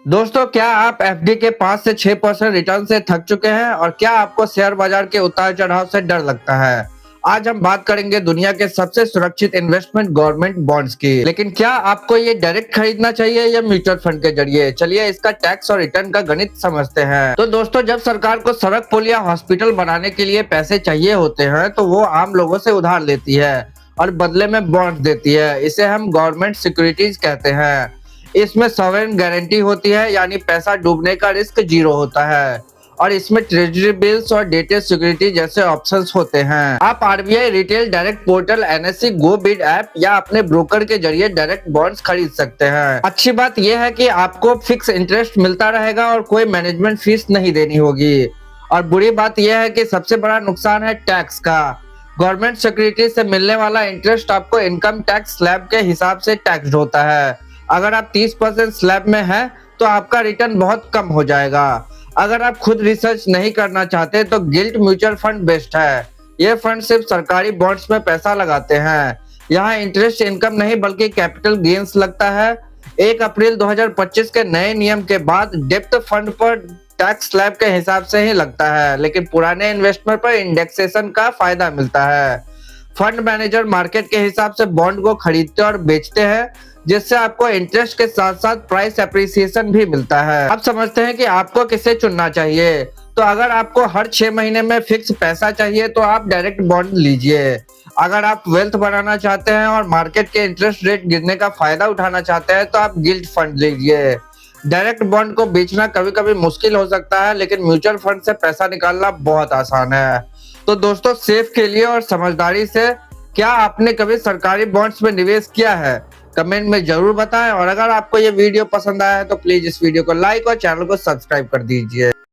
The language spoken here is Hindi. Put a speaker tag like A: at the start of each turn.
A: दोस्तों, क्या आप एफडी के 5 से 6% रिटर्न से थक चुके हैं और क्या आपको शेयर बाजार के उतार चढ़ाव से डर लगता है? आज हम बात करेंगे दुनिया के सबसे सुरक्षित इन्वेस्टमेंट गवर्नमेंट बॉन्ड्स की। लेकिन क्या आपको ये डायरेक्ट खरीदना चाहिए या म्यूचुअल फंड के जरिए? चलिए इसका टैक्स और रिटर्न का गणित समझते हैं। तो दोस्तों, जब सरकार को सड़क, पुल या हॉस्पिटल बनाने के लिए पैसे चाहिए होते हैं तो वो आम लोगों से उधार लेती है और बदले में बॉन्ड देती है। इसे हम गवर्नमेंट सिक्योरिटीज कहते हैं। इसमें सॉवरेन गारंटी होती है, यानी पैसा डूबने का रिस्क जीरो होता है और इसमें ट्रेजरी बिल्स और डेटेड सिक्योरिटी जैसे ऑप्शंस होते हैं। आप RBI retail direct portal, NSC go bid app या अपने ब्रोकर के जरिए डायरेक्ट बॉन्ड्स खरीद सकते हैं। अच्छी बात यह है कि आपको फिक्स इंटरेस्ट मिलता रहेगा और कोई मैनेजमेंट फीस नहीं देनी होगी। और बुरी बात यह है कि सबसे बड़ा नुकसान है टैक्स का। गवर्नमेंट सिक्योरिटी से मिलने वाला इंटरेस्ट आपको इनकम टैक्स स्लैब के हिसाब से टैक्स होता है। अगर आप 30% स्लैब में हैं तो आपका रिटर्न बहुत कम हो जाएगा। अगर आप खुद रिसर्च नहीं करना चाहते तो गिल्ट म्यूचुअल फंड बेस्ट है। ये फंड सिर्फ सरकारी बॉन्ड्स में पैसा लगाते हैं। यहाँ इंटरेस्ट इनकम नहीं बल्कि कैपिटल गेन्स लगता है। 1 अप्रैल 2025 के नए नियम के बाद डेप्थ फंड पर टैक्स स्लैब के हिसाब से ही लगता है, लेकिन पुराने इन्वेस्टमेंट पर इंडेक्सेशन का फायदा मिलता है। फंड मैनेजर मार्केट के हिसाब से बॉन्ड को खरीदते और बेचते हैं, जिससे आपको इंटरेस्ट के साथ साथ प्राइस एप्रिसिएशन भी मिलता है। अब समझते हैं कि आपको किसे चुनना चाहिए। तो अगर आपको हर 6 महीने में फिक्स पैसा चाहिए तो आप डायरेक्ट बॉन्ड लीजिए। अगर आप वेल्थ बनाना चाहते हैं और मार्केट के इंटरेस्ट रेट गिरने का फायदा उठाना चाहते हैं तो आप गिल्ट फंड लीजिए। डायरेक्ट बॉन्ड को बेचना कभी कभी मुश्किल हो सकता है, लेकिन म्यूचुअल फंड से पैसा निकालना बहुत आसान है। तो दोस्तों, सेफ के लिए और समझदारी से, क्या आपने कभी सरकारी बॉन्ड्स में निवेश किया है? कमेंट में जरूर बताएं। और अगर आपको ये वीडियो पसंद आया है तो प्लीज इस वीडियो को लाइक और चैनल को सब्सक्राइब कर दीजिए।